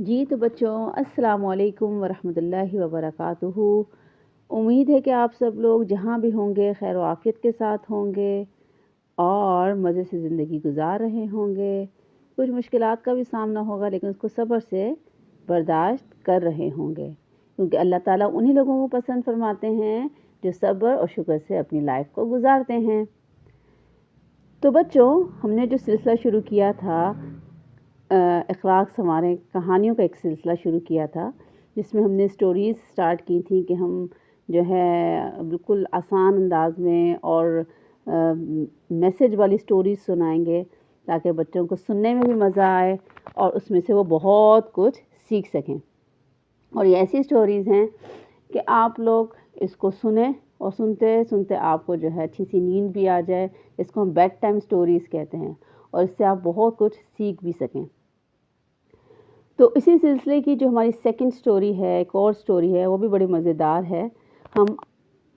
جی تو بچوں السلام علیکم ورحمۃ اللہ وبرکاتہ۔ امید ہے کہ آپ سب لوگ جہاں بھی ہوں گے خیر و عافیت کے ساتھ ہوں گے اور مزے سے زندگی گزار رہے ہوں گے۔ کچھ مشکلات کا بھی سامنا ہوگا لیکن اس کو صبر سے برداشت کر رہے ہوں گے، کیونکہ اللہ تعالیٰ انہی لوگوں کو پسند فرماتے ہیں جو صبر اور شکر سے اپنی لائف کو گزارتے ہیں۔ تو بچوں ہم نے جو سلسلہ شروع کیا تھا اخلاق سنواریں کہانیوں کا ایک سلسلہ شروع کیا تھا، جس میں ہم نے سٹوریز سٹارٹ کی تھیں کہ ہم جو ہے بالکل آسان انداز میں اور میسیج والی سٹوریز سنائیں گے تاکہ بچوں کو سننے میں بھی مزہ آئے اور اس میں سے وہ بہت کچھ سیکھ سکیں۔ اور یہ ایسی سٹوریز ہیں کہ آپ لوگ اس کو سنیں اور سنتے سنتے آپ کو جو ہے اچھی سی نیند بھی آ جائے، اس کو ہم بیڈ ٹائم سٹوریز کہتے ہیں، اور اس سے آپ بہت کچھ سیکھ بھی سکیں۔ تو اسی سلسلے کی جو ہماری سیکنڈ سٹوری ہے، ایک اور سٹوری ہے، وہ بھی بڑی مزیدار ہے، ہم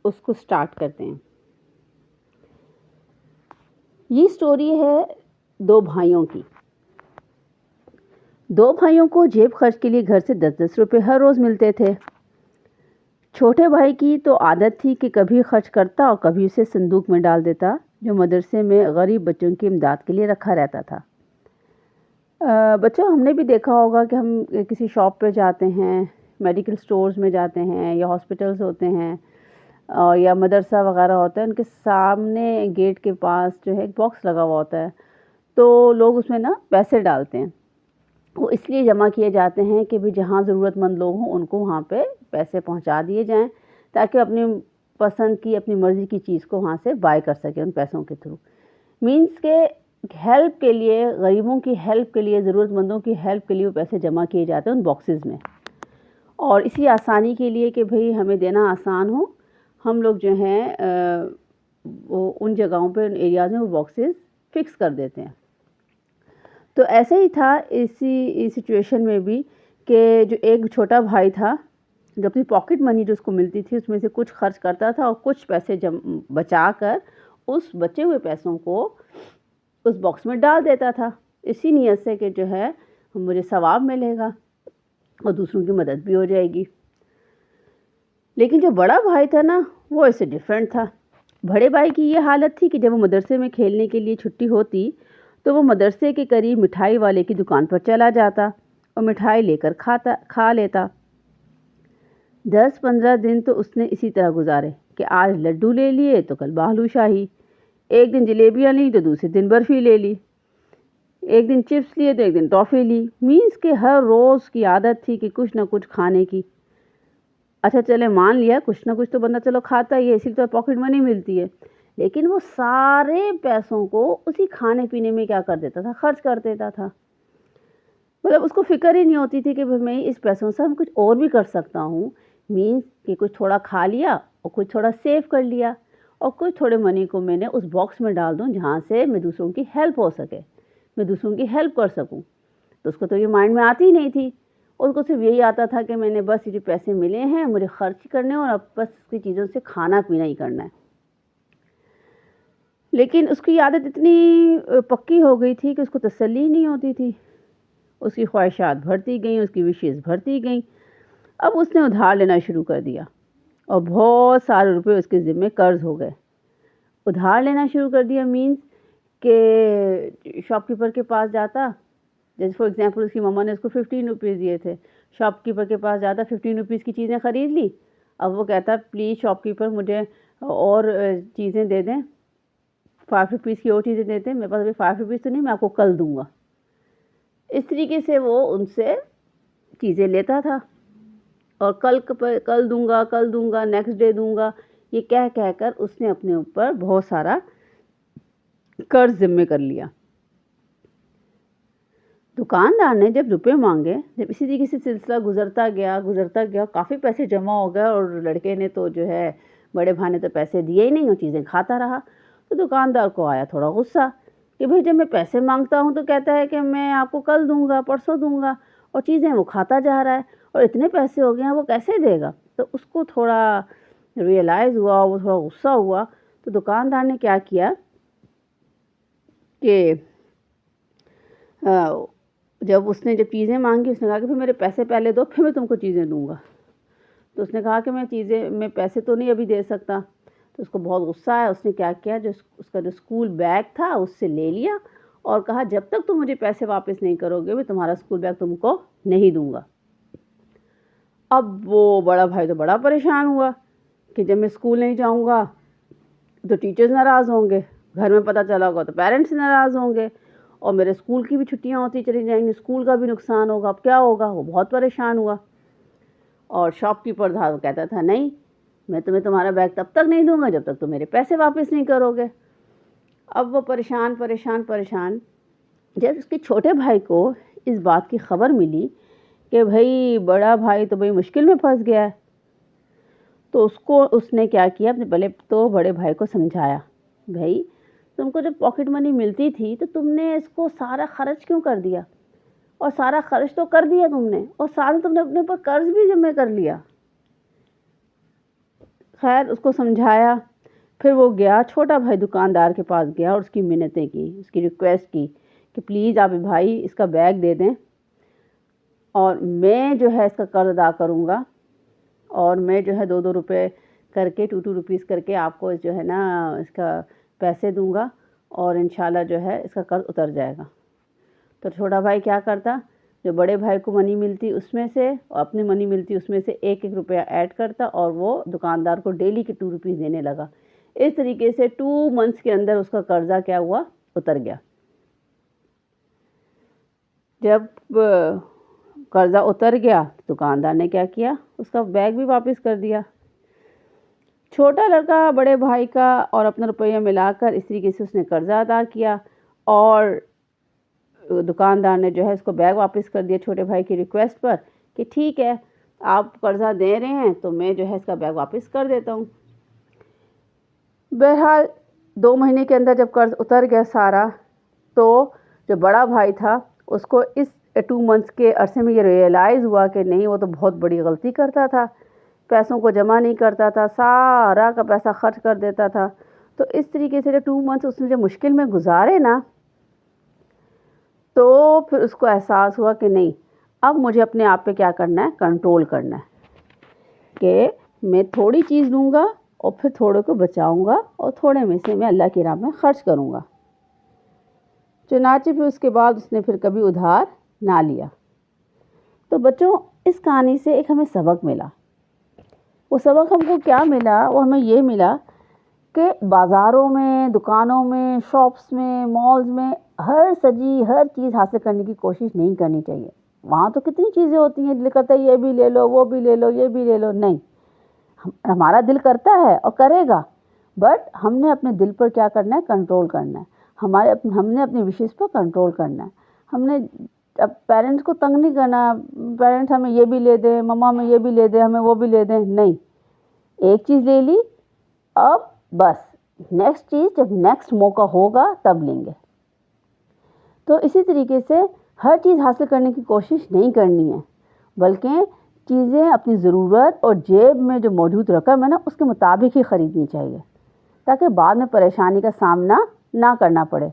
اس کو سٹارٹ کرتے ہیں۔ یہ سٹوری ہے دو بھائیوں کی۔ دو بھائیوں کو جیب خرچ کے لیے گھر سے 10-10 روپے ہر روز ملتے تھے۔ چھوٹے بھائی کی تو عادت تھی کہ کبھی خرچ کرتا اور کبھی اسے صندوق میں ڈال دیتا جو مدرسے میں غریب بچوں کی امداد کے لیے رکھا رہتا تھا۔ بچوں ہم نے بھی دیکھا ہوگا کہ ہم کسی شاپ پہ جاتے ہیں، میڈیکل سٹورز میں جاتے ہیں یا ہاسپٹلز ہوتے ہیں یا مدرسہ وغیرہ ہوتا ہے، ان کے سامنے گیٹ کے پاس جو ہے ایک باکس لگا ہوا ہوتا ہے، تو لوگ اس میں پیسے ڈالتے ہیں۔ وہ اس لیے جمع کیے جاتے ہیں کہ بھی جہاں ضرورت مند لوگ ہوں ان کو وہاں پہ پیسے پہنچا دیے جائیں تاکہ اپنی پسند کی اپنی مرضی کی چیز کو وہاں سے بائی کر سکیں ان پیسوں کے تھرو۔ مینس کہ ہیلپ کے لیے، غریبوں کی ہیلپ کے لیے، ضرورت مندوں کی ہیلپ کے لیے وہ پیسے جمع کیے جاتے ہیں ان باکسز میں، اور اسی آسانی کے لیے کہ بھئی ہمیں دینا آسان ہو، ہم لوگ جو ہیں وہ ان جگہوں پہ ان ایریاز میں وہ باکسز فکس کر دیتے ہیں۔ تو ایسے ہی تھا اسی سچویشن میں بھی کہ جو ایک چھوٹا بھائی تھا جو اپنی پاکٹ منی جو اس کو ملتی تھی اس میں سے کچھ خرچ کرتا تھا اور کچھ پیسے بچا کر اس بچے ہوئے پیسوں کو اس باکس میں ڈال دیتا تھا، اسی نیت سے کہ جو ہے مجھے ثواب ملے گا اور دوسروں کی مدد بھی ہو جائے گی۔ لیکن جو بڑا بھائی تھا وہ اس سے ڈیفرنٹ تھا۔ بڑے بھائی کی یہ حالت تھی کہ جب وہ مدرسے میں کھیلنے کے لیے چھٹی ہوتی تو وہ مدرسے کے قریب مٹھائی والے کی دکان پر چلا جاتا اور مٹھائی لے کر کھا لیتا۔ 10-15 دن تو اس نے اسی طرح گزارے کہ آج لڈو لے لیے تو کل بالو شاہی، ایک دن جلیبیاں لی تو دوسرے دن برفی لے لی، ایک دن چپس لیے تو ایک دن ٹافی لی۔ مینس کہ ہر روز کی عادت تھی کہ کچھ نہ کچھ کھانے کی۔ اچھا چلے مان لیا کچھ نہ کچھ تو بندہ چلو کھاتا ہی ہے، اسی طرح پاکٹ منی ملتی ہے، لیکن وہ سارے پیسوں کو اسی کھانے پینے میں کیا کر دیتا تھا، خرچ کر دیتا تھا۔ مطلب اس کو فکر ہی نہیں ہوتی تھی کہ میں اس پیسوں سے ہم کچھ اور بھی کر سکتا ہوں۔ مینس کہ کچھ تھوڑا کھا لیا اور کچھ تھوڑا سیو کر لیا اور کچھ تھوڑے منی کو میں نے اس باکس میں ڈال دوں جہاں سے میں دوسروں کی ہیلپ ہو سکے، میں دوسروں کی ہیلپ کر سکوں۔ تو اس کو تو یہ مائنڈ میں آتی ہی نہیں تھی، اس کو صرف یہی آتا تھا کہ میں نے بس یہ جو پیسے ملے ہیں مجھے خرچ کرنے اور اب بس اس کی چیزوں سے کھانا پینا ہی کرنا ہے۔ لیکن اس کی عادت اتنی پکی ہو گئی تھی کہ اس کو تسلی ہی نہیں ہوتی تھی، اس کی خواہشات بڑھتی گئیں، اس کی وشیز بڑھتی گئیں۔ اب اس نے ادھار لینا شروع کر دیا اور بہت سارے روپے اس کے ذمے قرض ہو گئے۔ ادھار لینا شروع کر دیا مینس کہ شاپ کیپر کے پاس جاتا، جیسے فار ایگزامپل اس کی مما نے اس کو 15 روپیز دیے تھے، شاپ کیپر کے پاس جاتا، 15 روپیز کی چیزیں خرید لی، اب وہ کہتا پلیز شاپ کیپر مجھے اور چیزیں دے دیں، 5 روپیز کی اور چیزیں دیتے ہیں، میرے پاس ابھی 5 روپیز تو نہیں، میں آپ کو کل دوں گا۔ اس طریقے سے وہ ان سے چیزیں لیتا تھا اور کل دوں گا نیکسٹ ڈے دوں گا، یہ کہہ کر اس نے اپنے اوپر بہت سارا قرض ذمے کر لیا۔ دکاندار نے جب روپے مانگے، جب اسی طریقے سے سلسلہ گزرتا گیا، کافی پیسے جمع ہو گئے اور لڑکے نے تو جو ہے بڑے بھائی نے تو پیسے دیے ہی نہیں اور چیزیں کھاتا رہا، تو دکاندار کو آیا تھوڑا غصہ کہ بھئی جب میں پیسے مانگتا ہوں تو کہتا ہے کہ میں آپ کو کل دوں گا، پرسوں دوں گا، اور چیزیں وہ کھاتا جا رہا ہے اور اتنے پیسے ہو گئے ہیں وہ کیسے دے گا۔ تو اس کو تھوڑا ریئلائز ہوا، وہ تھوڑا غصہ ہوا، تو دکاندار نے کیا کیا کہ جب چیزیں مانگی اس نے کہا کہ پھر میرے پیسے پہلے دو پھر میں تم کو چیزیں دوں گا. تو اس نے کہا کہ میں پیسے تو نہیں ابھی دے سکتا. تو اس کو بہت غصہ آیا. اس نے کیا کیا، اس کا جو اسکول بیگ تھا اس سے لے لیا اور کہا جب تک تم مجھے پیسے واپس نہیں کرو گے میں تمہارا اسکول بیگ تم کو نہیں دوں گا. اب وہ بڑا بھائی تو بڑا پریشان ہوا کہ جب میں اسکول نہیں جاؤں گا تو ٹیچرز ناراض ہوں گے، گھر میں پتہ چلا ہوگا تو پیرنٹس ناراض ہوں گے، اور میرے اسکول کی بھی چھٹیاں ہوتی چلی جائیں گی، اسکول کا بھی نقصان ہوگا، اب کیا ہوگا. وہ بہت پریشان ہوا. اور شاپ کیپر تھا وہ کہتا تھا نہیں میں تمہیں تمہارا بیگ تب تک نہیں دوں گا جب تک تم میرے پیسے واپس نہیں کرو گے. اب وہ پریشان پریشان پریشان. جب اس کے چھوٹے بھائی کو اس بات کی خبر ملی کہ بھائی بڑا بھائی تو بڑی مشکل میں پھنس گیا ہے، تو اس نے کیا کیا، اپنے پہلے تو بڑے بھائی کو سمجھایا، بھائی تم کو جب پاکٹ منی ملتی تھی تو تم نے اس کو سارا خرچ کیوں کر دیا، اور سارا خرچ تو کر دیا تم نے، اور ساتھ تم نے اپنے اوپر قرض بھی ذمہ کر لیا. خیر اس کو سمجھایا. پھر وہ گیا، چھوٹا بھائی دکاندار کے پاس گیا اور اس کی منتیں کی، اس کی ریکویسٹ کی کہ پلیز آپ بھائی اس کا بیگ دے دیں اور میں جو ہے اس کا قرض ادا کروں گا، اور میں جو ہے 2 روپے کر کے 2 روپیز کر کے آپ کو جو ہے نا اس کا پیسے دوں گا، اور انشاءاللہ جو ہے اس کا قرض اتر جائے گا. تو چھوٹا بھائی کیا کرتا، جو بڑے بھائی کو منی ملتی اس میں سے اور اپنی منی ملتی اس میں سے 1 روپیہ ایڈ کرتا اور وہ دکاندار کو ڈیلی کے 2 روپیز دینے لگا. اس طریقے سے 2 منتھس کے اندر اس کا قرضہ کیا ہوا، اتر گیا. جب قرضہ اتر گیا دکاندار نے کیا کیا، اس کا بیگ بھی واپس کر دیا. چھوٹا لڑکا بڑے بھائی کا اور اپنا روپیہ ملا کر اس طریقے سے اس نے قرضہ ادا کیا، اور دکاندار نے جو ہے اس کو بیگ واپس کر دیا چھوٹے بھائی کی ریکویسٹ پر کہ ٹھیک ہے آپ قرضہ دے رہے ہیں تو میں جو ہے اس کا بیگ واپس کر دیتا ہوں. بہرحال 2 مہینے کے اندر جب قرض اتر گیا سارا، تو جو بڑا بھائی تھا اس کو اس 2 منتھس کے عرصے میں یہ ریئلائز ہوا کہ نہیں وہ تو بہت بڑی غلطی کرتا تھا، پیسوں کو جمع نہیں کرتا تھا، سارا کا پیسہ خرچ کر دیتا تھا. تو اس طریقے سے جو 2 منتھس اس نے جو مشکل میں گزارے نا، تو پھر اس کو احساس ہوا کہ نہیں اب مجھے اپنے آپ پہ کیا کرنا ہے، کنٹرول کرنا ہے، کہ میں تھوڑی چیز لوں گا اور پھر تھوڑے کو بچاؤں گا اور تھوڑے میں سے میں اللہ کی راہ میں خرچ کروں گا. چنانچہ پھر اس کے بعد اس نے پھر کبھی ادھار نہ لیا. تو بچوں اس کہانی سے ایک ہمیں سبق ملا. وہ سبق ہم کو کیا ملا، وہ ہمیں یہ ملا کہ بازاروں میں، دکانوں میں، شاپس میں، مالز میں ہر چیز حاصل کرنے کی کوشش نہیں کرنی چاہیے. وہاں تو کتنی چیزیں ہوتی ہیں، دل کرتا ہے یہ بھی لے لو، وہ بھی لے لو، یہ بھی لے لو. نہیں، ہمارا دل کرتا ہے اور کرے گا، بٹ ہم نے اپنے دل پر کیا کرنا ہے، کنٹرول کرنا ہے. ہم نے اپنی وشز پر کنٹرول کرنا ہے. ہم نے اب پیرنٹس کو تنگ نہیں کرنا، پیرنٹس ہمیں یہ بھی لے دیں، مما ہمیں یہ بھی لے دیں، ہمیں وہ بھی لے دیں. نہیں، ایک چیز لے لی، اب بس نیکسٹ چیز جب نیکسٹ موقع ہوگا تب لیں گے. تو اسی طریقے سے ہر چیز حاصل کرنے کی کوشش نہیں کرنی ہے، بلکہ چیزیں اپنی ضرورت اور جیب میں جو موجود رقم ہے نا اس کے مطابق ہی خریدنی چاہیے، تاکہ بعد میں پریشانی کا سامنا نہ کرنا پڑے.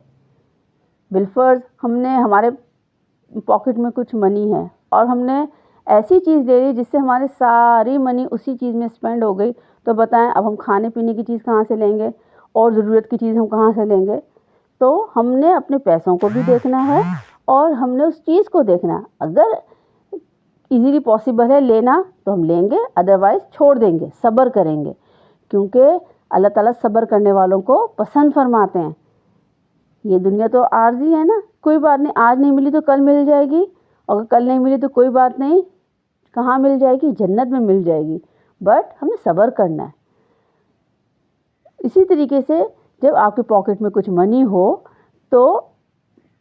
بالفرض ہم نے ہمارے پاکٹ میں کچھ منی ہے اور ہم نے ایسی چیز لے لی جس سے ہماری ساری منی اسی چیز میں اسپینڈ ہو گئی، تو بتائیں اب ہم کھانے پینے کی چیز کہاں سے لیں گے اور ضرورت کی چیز ہم کہاں سے لیں گے. تو ہم نے اپنے پیسوں کو بھی دیکھنا ہے اور ہم نے اس چیز کو دیکھنا ہے. اگر ایزیلی پاسبل ہے لینا تو ہم لیں گے، ادروائز چھوڑ دیں گے، صبر کریں گے، کیونکہ اللہ تعالیٰ صبر کرنے والوں کو پسند فرماتے ہیں. یہ دنیا تو عارضی ہے نا، کوئی بات نہیں، آج نہیں ملی تو کل مل جائے گی، اور کل نہیں ملی تو کوئی بات نہیں، کہاں مل جائے گی، جنت میں مل جائے گی. بٹ ہمیں صبر کرنا ہے. اسی طریقے سے جب آپ کے پاکٹ میں کچھ منی ہو تو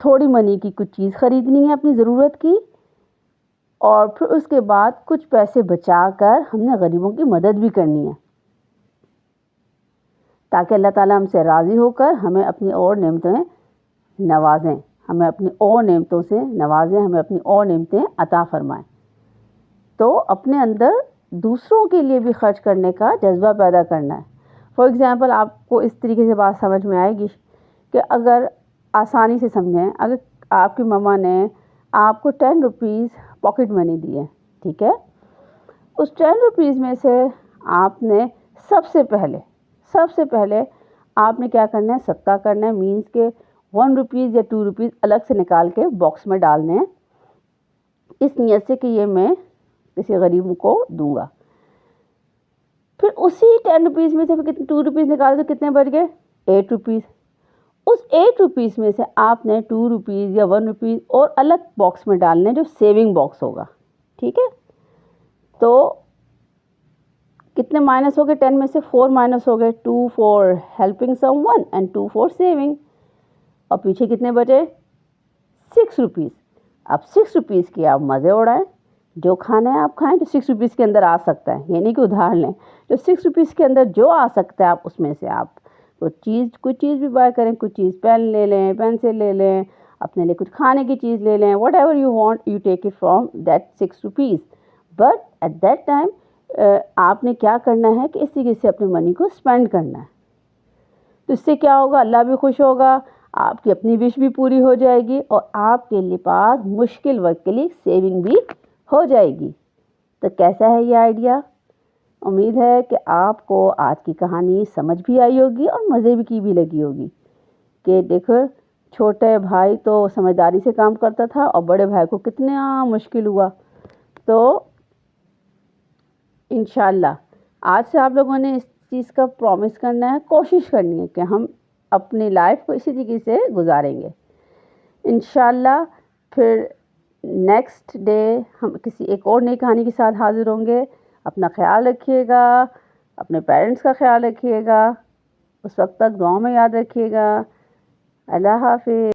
تھوڑی منی کی کچھ چیز خریدنی ہے اپنی ضرورت کی، اور پھر اس کے بعد کچھ پیسے بچا کر ہم نے غریبوں کی مدد بھی کرنی ہے، تاکہ اللہ تعالیٰ ہم سے راضی ہو کر ہمیں اپنی اور نعمتیں نوازیں، ہمیں اپنی اور نعمتوں سے نوازیں، ہمیں اپنی اور نعمتیں عطا فرمائیں. تو اپنے اندر دوسروں کے لیے بھی خرچ کرنے کا جذبہ پیدا کرنا ہے. فار ایگزامپل آپ کو اس طریقے سے بات سمجھ میں آئے گی کہ اگر آسانی سے سمجھیں، اگر آپ کی مما نے آپ کو 10 روپیز پاکٹ منی دی ہے، ٹھیک ہے؟ اس 10 روپیز میں سے آپ نے سب سے پہلے آپ نے کیا کرنا ہے؟ صدقہ کرنا ہے، مینس کہ 1 روپیز یا 2 روپیز الگ سے نکال کے باکس میں ڈالنے ہیں، اس نیت سے کہ یہ میں کسی غریب کو دوں گا۔ پھر اسی 10 روپیز میں سے 2 روپیز نکالے تو کتنے بچ گئے؟ 8 روپیز۔ اس 8 روپیز میں سے آپ نے 2 روپیز یا 1 روپیز اور الگ باکس میں ڈالنے جو سیونگ باکس ہوگا، ٹھیک ہے؟ تو کتنے مائنس ہو گئے؟ 10 میں سے 4 مائنس ہو گئے، 2 for helping some one and 2 for saving, اور پیچھے کتنے بچے؟ 6 روپیز۔ اب 6 روپیز کی آپ مزے اڑائیں، جو کھانا ہے آپ کھائیں، جو 6 روپیز کے اندر آ سکتا ہے، یہ نہیں کہ ادھار لیں، جو 6 روپیز کے اندر جو آ سکتا ہے آپ اس میں سے آپ کوئی چیز بھی بائی کریں، کچھ چیز پین لے لیں، پینسل لے لیں، اپنے لیے کچھ کھانے کی چیز لے لیں، whatever you want you take it from that 6 rupees. But at that time آپ نے کیا کرنا ہے کہ اس طریقے سے اپنی منی کو اسپینڈ کرنا ہے۔ تو اس سے کیا ہوگا؟ اللہ بھی خوش ہوگا، آپ کی اپنی وش بھی پوری ہو جائے گی، اور آپ کے لیے پاس مشکل وقت کے لیے سیونگ بھی ہو جائے گی۔ تو کیسا ہے یہ آئیڈیا؟ امید ہے کہ آپ کو آج کی کہانی سمجھ بھی آئی ہوگی اور مزے کی بھی لگی ہوگی کہ دیکھو چھوٹے بھائی تو سمجھداری سے کام کرتا تھا اور بڑے بھائی کو کتنا مشکل ہوا۔ تو انشاءاللہ آج سے آپ لوگوں نے اس چیز کا پرومس کرنا ہے، کوشش کرنی ہے کہ ہم اپنی لائف کو اسی طریقے سے گزاریں گے انشاءاللہ۔ پھر نیکسٹ ڈے ہم کسی ایک اور نئی کہانی کے ساتھ حاضر ہوں گے۔ اپنا خیال رکھیے گا، اپنے پیرنٹس کا خیال رکھیے گا، اس وقت تک دعاؤں میں یاد رکھیے گا۔ اللہ حافظ۔